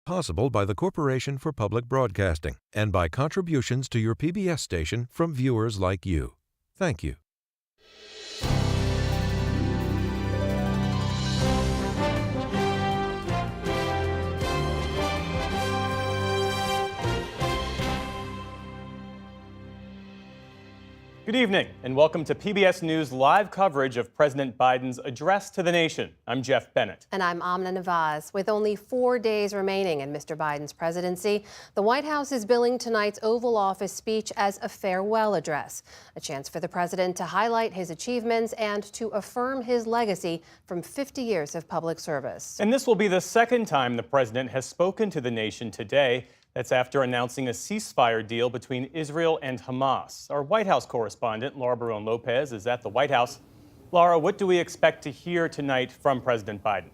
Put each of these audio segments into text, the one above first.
Possible by the Corporation for Public Broadcasting and by contributions to your PBS station from viewers like you. Thank you. Good evening, and welcome to PBS News live coverage of President Biden's address to the nation. I'm Jeff Bennett. And I'm Amna Nawaz. With only 4 days remaining in Mr. Biden's presidency, the White House is billing tonight's Oval Office speech as a farewell address, a chance for the president to highlight his achievements and to affirm his legacy from 50 years of public service. And this will be the second time the president has spoken to the nation today. That's after announcing a ceasefire deal between Israel and Hamas. Our White House correspondent, Laura Barone Lopez, is at the White House. Laura, what do we expect to hear tonight from President Biden?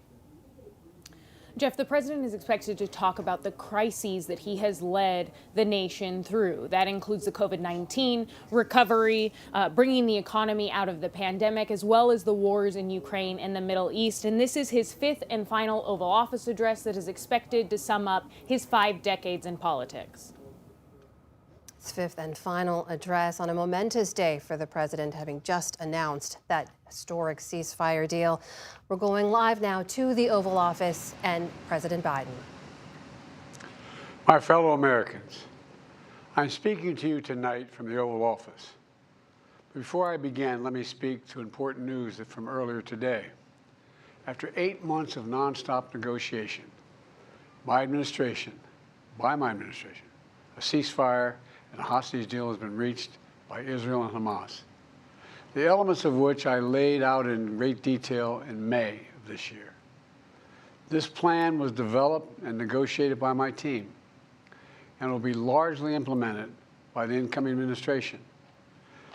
Jeff, the president is expected to talk about the crises that he has led the nation through. That includes the COVID-19 recovery, bringing the economy out of the pandemic, as well as the wars in Ukraine and the Middle East. And this is his fifth and final Oval Office address that is expected to sum up his 5 decades in politics. His fifth and final address on a momentous day for the president, having just announced that historic ceasefire deal. We're going live now to the Oval Office and President Biden. My fellow Americans, I'm speaking to you tonight from the Oval Office. Before I begin, let me speak to important news from earlier today. After 8 months of nonstop negotiation, by my administration, a ceasefire and a hostage deal has been reached by Israel and Hamas, the elements of which I laid out in great detail in May of this year. This plan was developed and negotiated by my team and will be largely implemented by the incoming administration.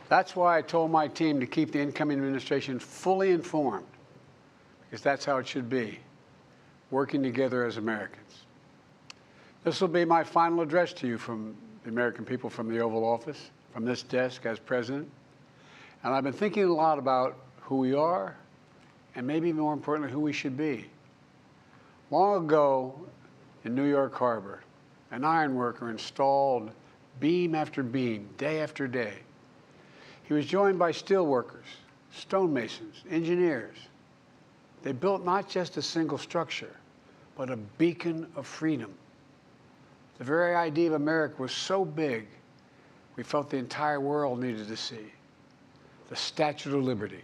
That's why I told my team to keep the incoming administration fully informed, because that's how it should be, working together as Americans. This will be my final address to you from the American people from the Oval Office, from this desk as president. And I've been thinking a lot about who we are and maybe more importantly, who we should be. Long ago in New York Harbor, an iron worker installed beam after beam, day after day. He was joined by steel workers, stonemasons, engineers. They built not just a single structure, but a beacon of freedom. The very idea of America was so big, we felt the entire world needed to see. The Statue of Liberty,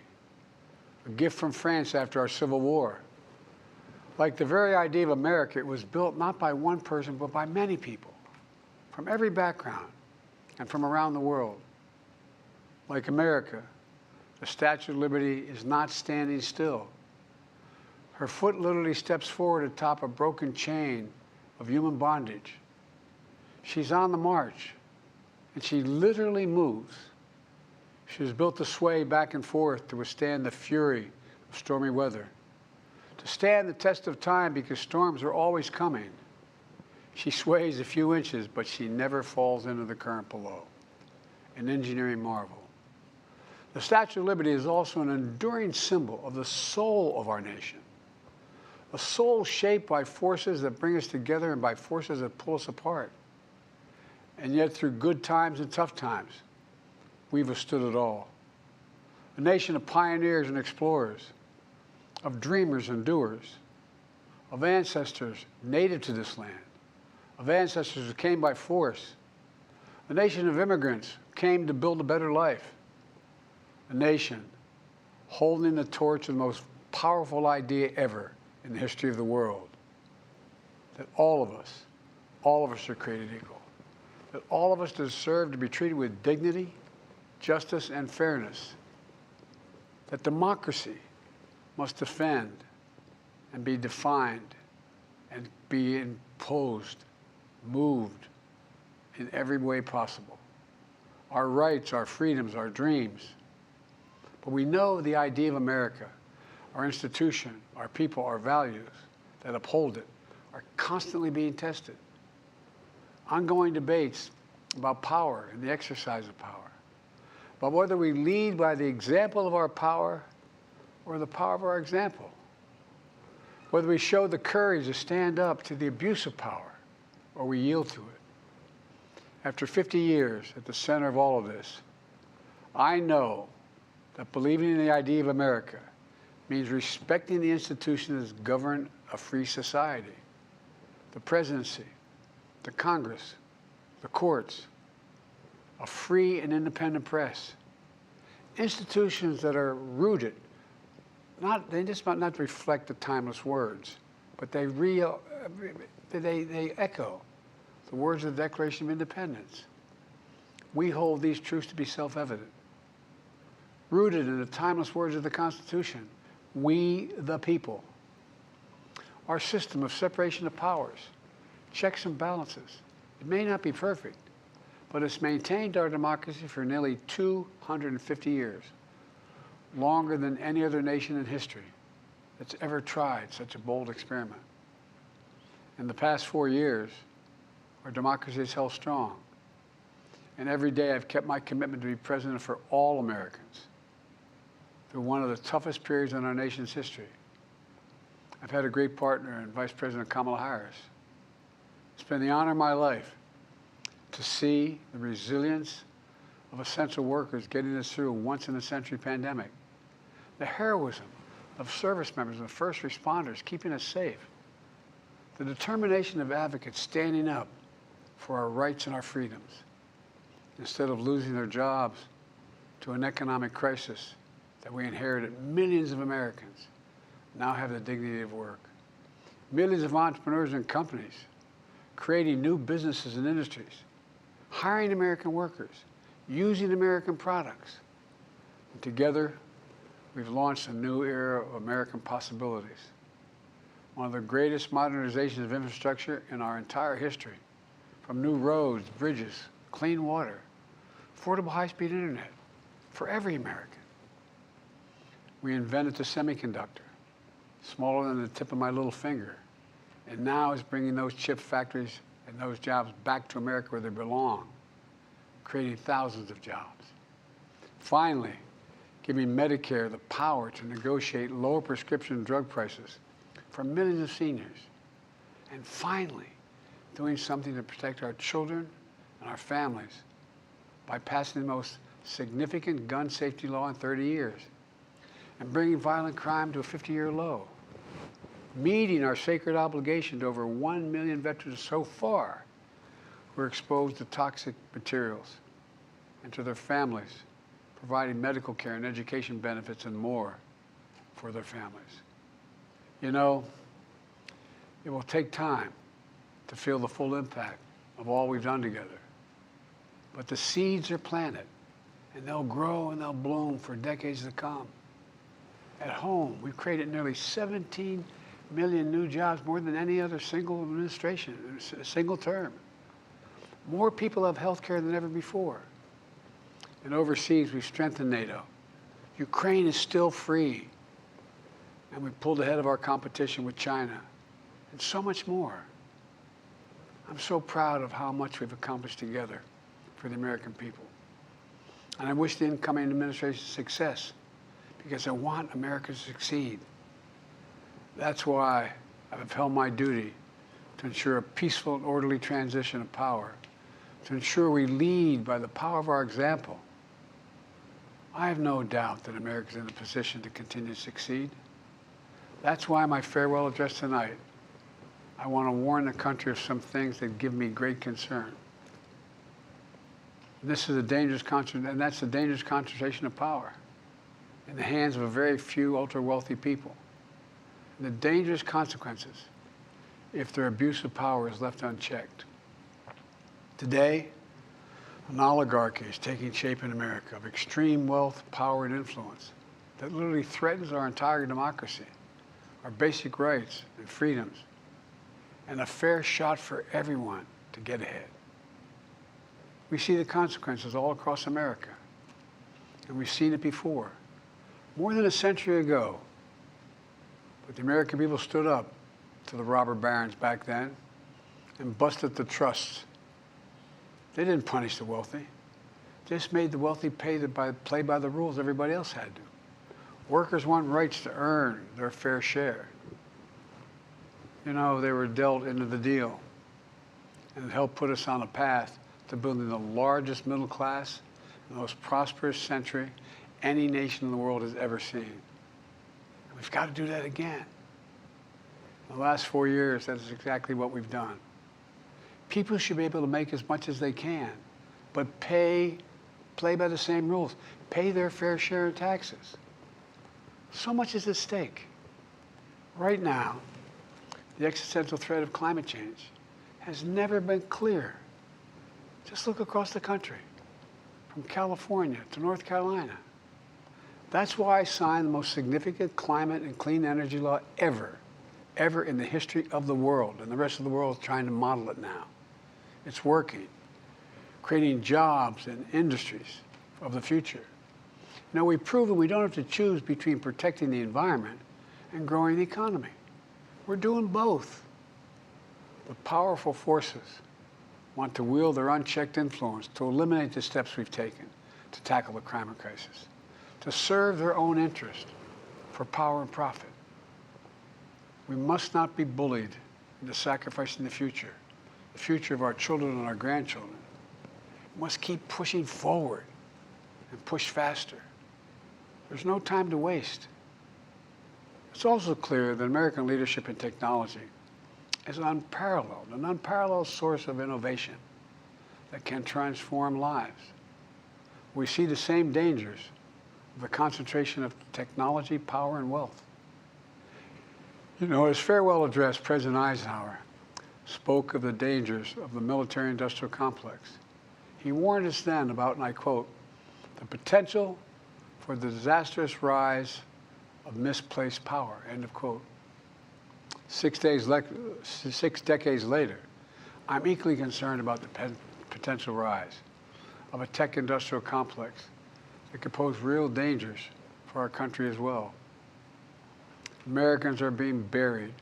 a gift from France after our Civil War. Like the very idea of America, it was built not by one person, but by many people, from every background and from around the world. Like America, the Statue of Liberty is not standing still. Her foot literally steps forward atop a broken chain of human bondage. She's on the march, and she literally moves. She was built to sway back and forth to withstand the fury of stormy weather, to stand the test of time because storms are always coming. She sways a few inches, but she never falls into the current below. An engineering marvel. The Statue of Liberty is also an enduring symbol of the soul of our nation, a soul shaped by forces that bring us together and by forces that pull us apart. And yet, through good times and tough times, we've withstood it all. A nation of pioneers and explorers, of dreamers and doers, of ancestors native to this land, of ancestors who came by force, a nation of immigrants who came to build a better life, a nation holding the torch of the most powerful idea ever in the history of the world, that all of us are created equal, that all of us deserve to be treated with dignity, justice, and fairness, that democracy must defend and be defined and be imposed, moved in every way possible. Our rights, our freedoms, our dreams. But we know the idea of America, our institution, our people, our values that uphold it are constantly being tested. Ongoing debates about power and the exercise of power, but whether we lead by the example of our power or the power of our example. whether we show the courage to stand up to the abuse of power or we yield to it. After 50 years at the center of all of this, I know that believing in the idea of America means respecting the institutions that govern a free society: the presidency, the Congress, the courts, a free and independent press, institutions that are rooted, they just might not reflect the timeless words, but they echo the words of the Declaration of Independence. We hold these truths to be self-evident. Rooted in the timeless words of the Constitution, we the people. Our system of separation of powers, checks and balances, it may not be perfect, but it's maintained our democracy for nearly 250 years, longer than any other nation in history that's ever tried such a bold experiment. In the past 4 years, our democracy has held strong. And every day I've kept my commitment to be president for all Americans through one of the toughest periods in our nation's history. I've had a great partner in Vice President Kamala Harris. It's been the honor of my life to see the resilience of essential workers getting us through a once-in-a-century pandemic, the heroism of service members and first responders keeping us safe, the determination of advocates standing up for our rights and our freedoms instead of losing their jobs to an economic crisis that we inherited. Millions of Americans now have the dignity of work. Millions of entrepreneurs and companies creating new businesses and industries, hiring American workers, using American products. And together, we've launched a new era of American possibilities. One of the greatest modernizations of infrastructure in our entire history, from new roads, bridges, clean water, affordable high-speed internet for every American. We invented the semiconductor, smaller than the tip of my little finger, and now is bringing those chip factories and those jobs back to America where they belong, creating thousands of jobs. Finally, giving Medicare the power to negotiate lower prescription drug prices for millions of seniors. And finally, doing something to protect our children and our families by passing the most significant gun safety law in 30 years and bringing violent crime to a 50-year low, meeting our sacred obligation to over 1 million veterans so far who are exposed to toxic materials, and to their families, providing medical care and education benefits and more for their families. You know, it will take time to feel the full impact of all we've done together. But the seeds are planted, and they'll grow and they'll bloom for decades to come. At home, we've created nearly 17 million new jobs, more than any other single administration, a single term. More people have health care than ever before. And overseas, we've strengthened NATO. Ukraine is still free. And we've pulled ahead of our competition with China, and so much more. I'm so proud of how much we've accomplished together for the American people. And I wish the incoming administration success, because I want America to succeed. That's why I've upheld my duty to ensure a peaceful and orderly transition of power, to ensure we lead by the power of our example. I have no doubt that America is in a position to continue to succeed. That's why my farewell address tonight, I want to warn the country of some things that give me great concern. This is a dangerous and that's a dangerous concentration of power in the hands of a very few ultra-wealthy people. And the dangerous consequences if their abuse of power is left unchecked. Today, an oligarchy is taking shape in America of extreme wealth, power, and influence that literally threatens our entire democracy, our basic rights and freedoms, and a fair shot for everyone to get ahead. We see the consequences all across America, and we've seen it before. More than a century ago, but the American people stood up to the robber barons back then and busted the trusts. They didn't punish the wealthy. They just made the wealthy play by the rules everybody else had to. Workers want rights to earn their fair share. You know, they were dealt into the deal, and it helped put us on a path to building the largest middle class, the most prosperous century any nation in the world has ever seen. And we've got to do that again. In the last 4 years, that is exactly what we've done. People should be able to make as much as they can, but play by the same rules. Pay their fair share of taxes. So much is at stake. Right now, the existential threat of climate change has never been clearer. Just look across the country, from California to North Carolina. That's why I signed the most significant climate and clean energy law ever in the history of the world, and the rest of the world is trying to model it now. It's working, creating jobs and industries of the future. Now, we've proven we don't have to choose between protecting the environment and growing the economy. We're doing both. But powerful forces want to wield their unchecked influence to eliminate the steps we've taken to tackle the climate crisis, to serve their own interest for power and profit. We must not be bullied into sacrificing the future of our children and our grandchildren. We must keep pushing forward and push faster. There's no time to waste. It's also clear that American leadership in technology is an unparalleled source of innovation that can transform lives. We see the same dangers of the concentration of technology, power, and wealth. You know, his farewell address, President Eisenhower spoke of the dangers of the military-industrial complex. He warned us then about, and I quote, the potential for the disastrous rise of misplaced power, end of quote. 6 decades later, I'm equally concerned about the potential rise of a tech-industrial complex that could pose real dangers for our country as well. Americans are being buried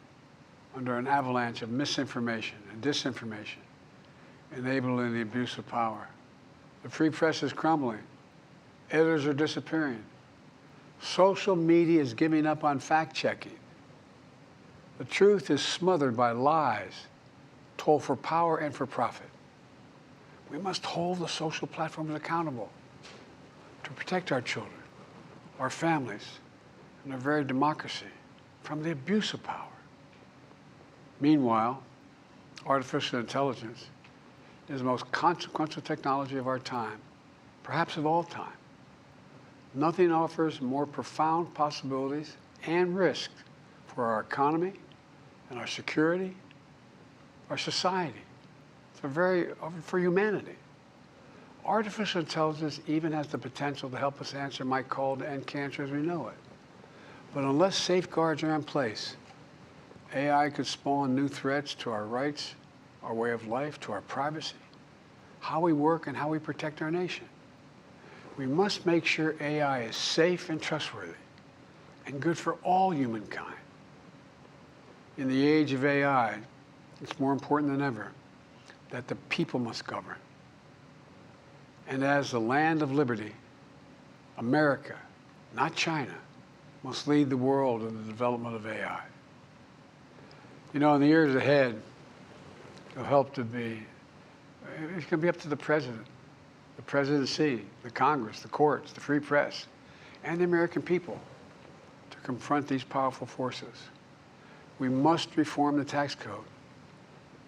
under an avalanche of misinformation and disinformation, enabling the abuse of power. The free press is crumbling. Editors are disappearing. Social media is giving up on fact-checking. The truth is smothered by lies told for power and for profit. We must hold the social platforms accountable to protect our children, our families, and our very democracy from the abuse of power. Meanwhile, artificial intelligence is the most consequential technology of our time, perhaps of all time. Nothing offers more profound possibilities and risks for our economy and our security, our society, for humanity. Artificial intelligence even has the potential to help us answer my call to end cancer as we know it. But unless safeguards are in place, AI could spawn new threats to our rights, our way of life, to our privacy, how we work, and how we protect our nation. We must make sure AI is safe and trustworthy and good for all humankind. In the age of AI, it's more important than ever that the people must govern. And as the land of liberty, America, not China, must lead the world in the development of AI. You know, in the years ahead, it's going to be up to the president, the presidency, the Congress, the courts, the free press, and the American people to confront these powerful forces. We must reform the tax code,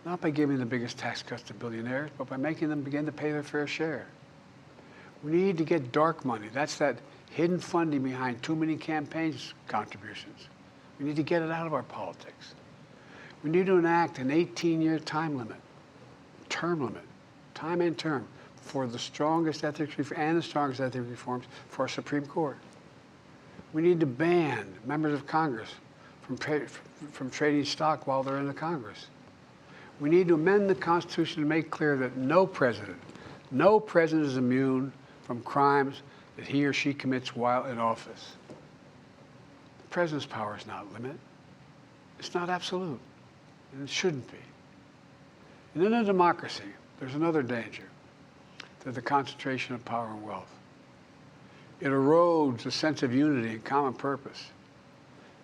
not by giving the biggest tax cuts to billionaires, but by making them begin to pay their fair share. We need to get dark money. That's that hidden funding behind too many campaigns contributions. We need to get it out of our politics. We need to enact an 18-year time and term, for the strongest ethics reforms for our Supreme Court. We need to ban members of Congress from trading stock while they're in the Congress. We need to amend the Constitution to make clear that no president is immune from crimes that he or she commits while in office. The president's power is not limited. It's not absolute, and it shouldn't be. And in a democracy, there's another danger to the concentration of power and wealth. It erodes a sense of unity and common purpose.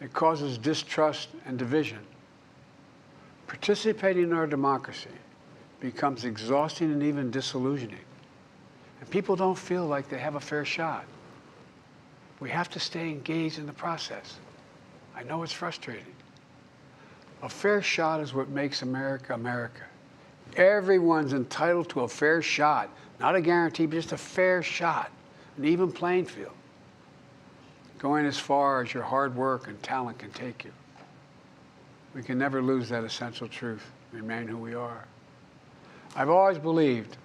It causes distrust and division. Participating in our democracy becomes exhausting and even disillusioning. And people don't feel like they have a fair shot. We have to stay engaged in the process. I know it's frustrating. A fair shot is what makes America, America. Everyone's entitled to a fair shot, not a guarantee, but just a fair shot, an even playing field, going as far as your hard work and talent can take you. We can never lose that essential truth, remain who we are. I've always believed,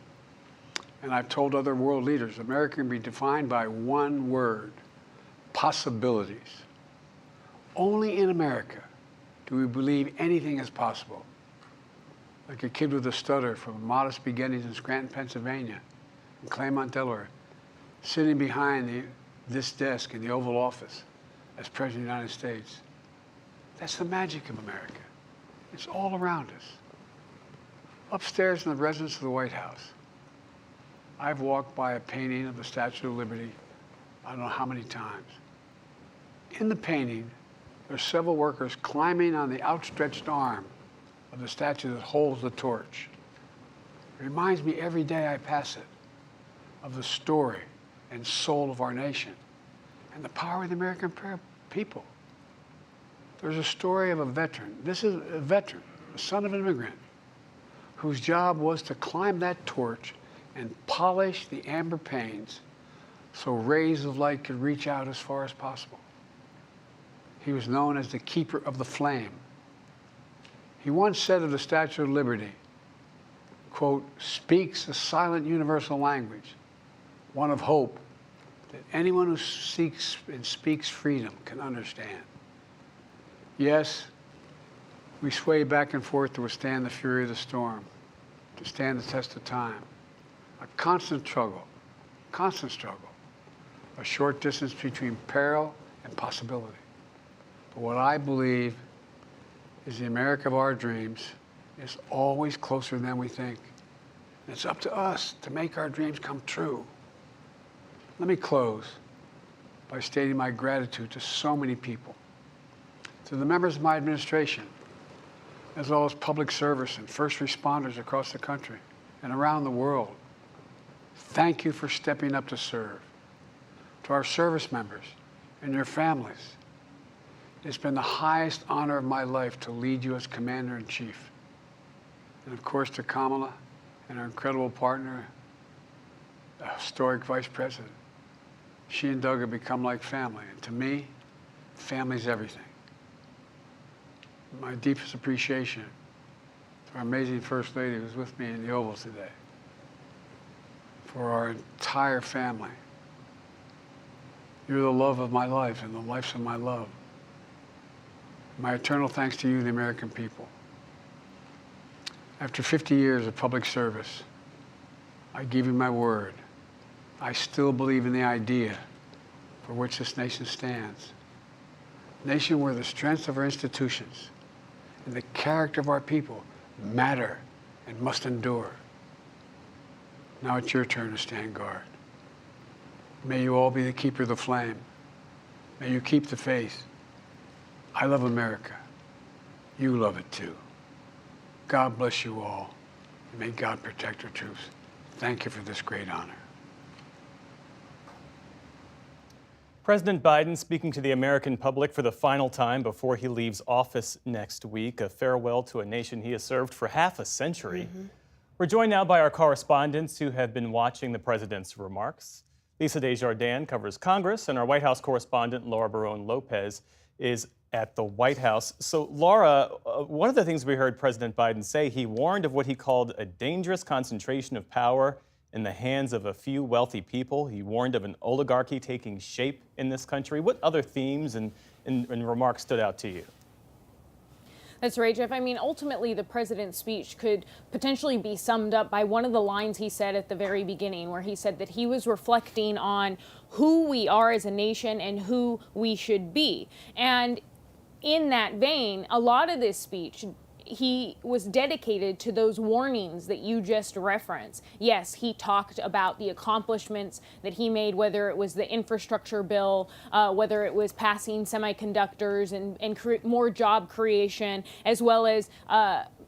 and I've told other world leaders, America can be defined by one word: possibilities. Only in America do we believe anything is possible. Like a kid with a stutter from modest beginnings in Scranton, Pennsylvania, and Claremont, Delaware, sitting behind this desk in the Oval Office as President of the United States. That's the magic of America. It's all around us. Upstairs in the residence of the White House, I've walked by a painting of the Statue of Liberty I don't know how many times. In the painting, there are several workers climbing on the outstretched arm of the statue that holds the torch. It reminds me every day I pass it of the story and soul of our nation and the power of the American people. There's a story of a veteran. This is a veteran, the son of an immigrant, whose job was to climb that torch and polish the amber panes so rays of light could reach out as far as possible. He was known as the keeper of the flame. He once said of the Statue of Liberty, quote, "speaks a silent universal language, one of hope that anyone who seeks and speaks freedom can understand." Yes, we sway back and forth to withstand the fury of the storm, to stand the test of time. A constant struggle, a short distance between peril and possibility. But what I believe is the America of our dreams is always closer than we think. And it's up to us to make our dreams come true. Let me close by stating my gratitude to so many people, to the members of my administration, as well as public service and first responders across the country and around the world. Thank you for stepping up to serve. To our service members and your families, it's been the highest honor of my life to lead you as Commander-in-Chief. And of course to Kamala and our incredible partner, the historic Vice President. She and Doug have become like family. And to me, family's everything. My deepest appreciation to our amazing First Lady who's with me in the Oval today, for our entire family. You're the love of my life and the lives of my love. My eternal thanks to you, the American people. After 50 years of public service, I give you my word. I still believe in the idea for which this nation stands. A nation where the strength of our institutions and the character of our people matter and must endure. Now it's your turn to stand guard. May you all be the keeper of the flame. May you keep the faith. I love America. You love it too. God bless you all, and may God protect our troops. Thank you for this great honor. President Biden speaking to the American public for the final time before he leaves office next week, a farewell to a nation he has served for half a century. We're joined now by our correspondents who have been watching the president's remarks. Lisa Desjardins covers Congress, and our White House correspondent, Laura Barone-Lopez, is at the White House. So, Laura, one of the things we heard President Biden say, he warned of what he called a dangerous concentration of power in the hands of a few wealthy people. He warned of an oligarchy taking shape in this country. What other themes and remarks stood out to you? That's right, Jeff. I mean, ultimately, the president's speech could potentially be summed up by one of the lines he said at the very beginning, where he said that he was reflecting on who we are as a nation and who we should be. And in that vein, a lot of this speech, he was dedicated to those warnings that you just referenced. Yes, he talked about the accomplishments that he made, whether it was the infrastructure bill, whether it was passing semiconductors and more job creation, as well as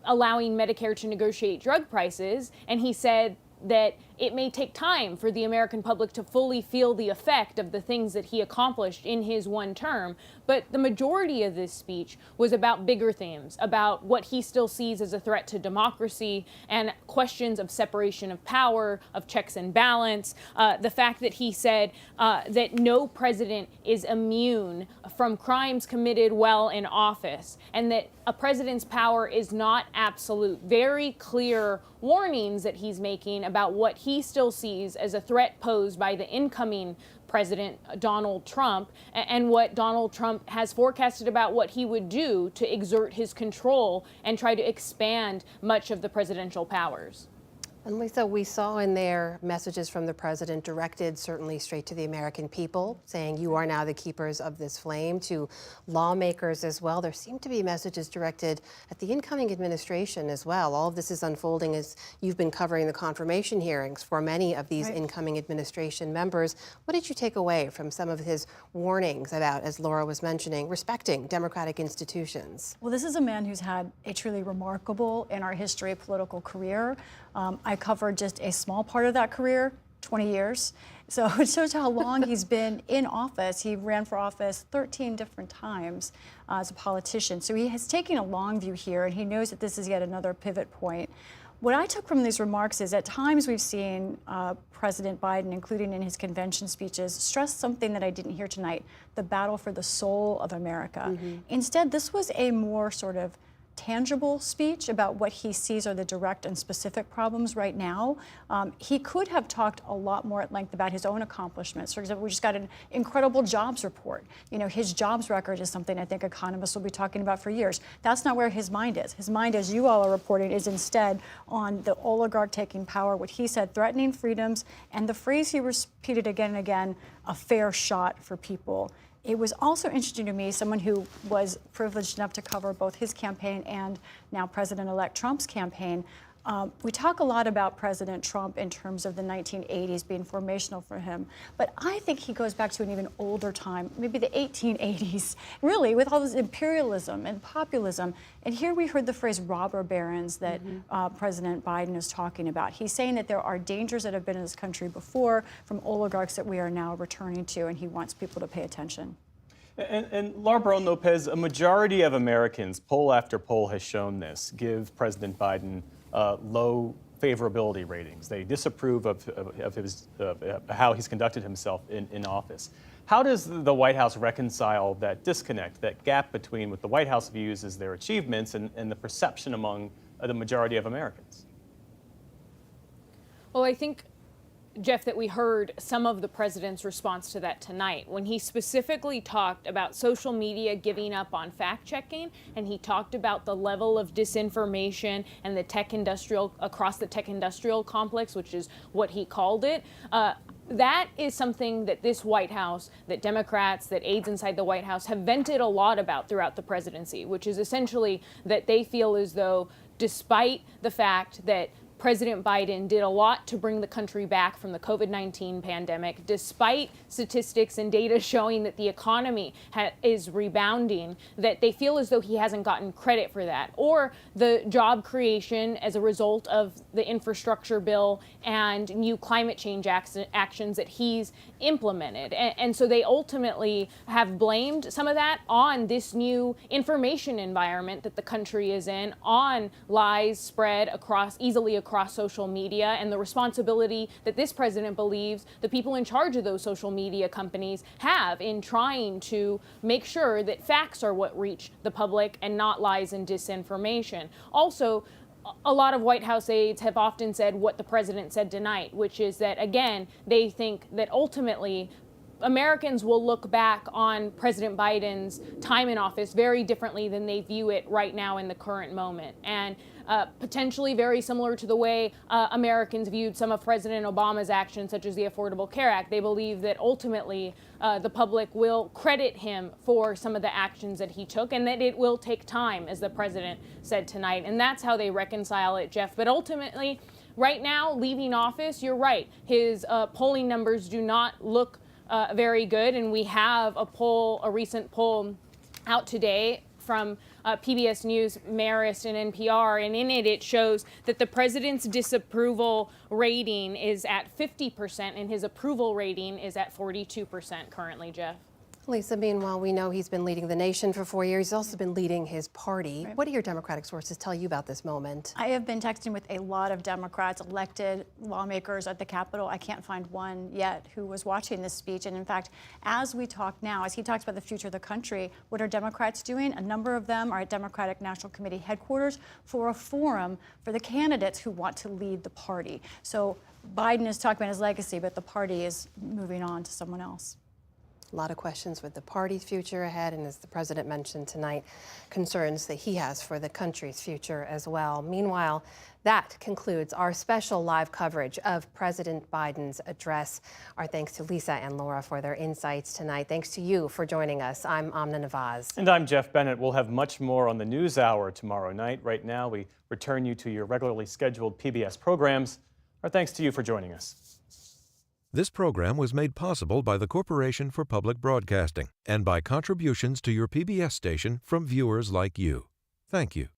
allowing Medicare to negotiate drug prices, and he said that it may take time for the American public to fully feel the effect of the things that he accomplished in his one term. But the majority of this speech was about bigger themes, about what he still sees as a threat to democracy and questions of separation of power, of checks and balance. The fact that he said that no president is immune from crimes committed while in office, and that a president's power is not absolute. Very clear warnings that he's making about what he still sees as a threat posed by the incoming President Donald Trump, and what Donald Trump has forecasted about what he would do to exert his control and try to expand much of the presidential powers. And Lisa, we saw in there messages from the president directed certainly straight to the American people, saying you are now the keepers of this flame, to lawmakers as well. There seem to be messages directed at the incoming administration as well. All of this is unfolding as you've been covering the confirmation hearings for many of these incoming administration members. What did you take away from some of his warnings about, as Laura was mentioning, respecting democratic institutions? Well, this is a man who's had a truly remarkable, in our history, political career. I covered just a small part of that career, 20 years. So it shows how long he's been in office. He ran for office 13 different times as a politician. So he has taken a long view here, and he knows that this is yet another pivot point. What I took from these remarks is at times we've seen President Biden, including in his convention speeches, stress something that I didn't hear tonight, the battle for the soul of America. Instead, this was a more sort of tangible speech about what he sees are the direct and specific problems right now. He could have talked a lot more at length about his own accomplishments. For example, we just got an incredible jobs report. You know, his jobs record is something I think economists will be talking about for years. That's not where his mind is. His mind, as you all are reporting, is instead on the oligarch taking power, what he said, threatening freedoms, and the phrase he repeated again and again, a fair shot for people. It was also interesting to me, someone who was privileged enough to cover both his campaign and now President-elect Trump's campaign. We talk a lot about President Trump in terms of the 1980s being formational for him, but I think he goes back to an even older time, maybe the 1880s, really, with all this imperialism and populism. And here we heard the phrase robber barons that President Biden is talking about. He's saying that there are dangers that have been in this country before from oligarchs that we are now returning to, and he wants people to pay attention. And Laura Barron-Lopez, a majority of Americans, poll after poll has shown this, give President Biden low favorability ratings. They disapprove of how he's conducted himself in office. How does the White House reconcile that disconnect, that gap between what the White House views as their achievements and the perception among the majority of Americans? Well, I think, Jeff, that we heard some of the president's response to that tonight when he specifically talked about social media giving up on fact-checking, and he talked about the level of disinformation and the across the tech industrial complex, which is what he called it. That is something that this White House, that Democrats, that aides inside the White House have vented a lot about throughout the presidency, which is essentially that they feel as though, despite the fact that President Biden did a lot to bring the country back from the COVID-19 pandemic, despite statistics and data showing that the economy is rebounding, that they feel as though he hasn't gotten credit for that, or the job creation as a result of the infrastructure bill and new climate change actions that he's implemented. And so they ultimately have blamed some of that on this new information environment that the country is in, on lies spread easily across social media, and the responsibility that this president believes the people in charge of those social media companies have in trying to make sure that facts are what reach the public and not lies and disinformation. Also, a lot of White House aides have often said what the president said tonight, which is that, again, they think that ultimately Americans will look back on President Biden's time in office very differently than they view it right now in the current moment. And potentially very similar to the way Americans viewed some of President Obama's actions, such as the Affordable Care Act. They believe that ultimately the public will credit him for some of the actions that he took, and that it will take time, as the president said tonight. And that's how they reconcile it, Jeff. But ultimately, right now, leaving office, you're right. His polling numbers do not look very good. And we have a recent poll out today from PBS News, Marist, and NPR, and in it shows that the president's disapproval rating is at 50% and his approval rating is at 42% currently, Jeff. Lisa, meanwhile, we know he's been leading the nation for 4 years. He's also been leading his party. Right. What do your Democratic sources tell you about this moment? I have been texting with a lot of Democrats, elected lawmakers at the Capitol. I can't find one yet who was watching this speech. And in fact, as we talk now, as he talks about the future of the country, what are Democrats doing? A number of them are at Democratic National Committee headquarters for a forum for the candidates who want to lead the party. So Biden is talking about his legacy, but the party is moving on to someone else. A lot of questions with the party's future ahead, and as the president mentioned tonight, concerns that he has for the country's future as well. Meanwhile, that concludes our special live coverage of President Biden's address. Our thanks to Lisa and Laura for their insights tonight. Thanks to you for joining us. I'm Amna Nawaz. And I'm Jeff Bennett. We'll have much more on the News Hour tomorrow night. Right now, we return you to your regularly scheduled PBS programs. Our thanks to you for joining us. This program was made possible by the Corporation for Public Broadcasting and by contributions to your PBS station from viewers like you. Thank you.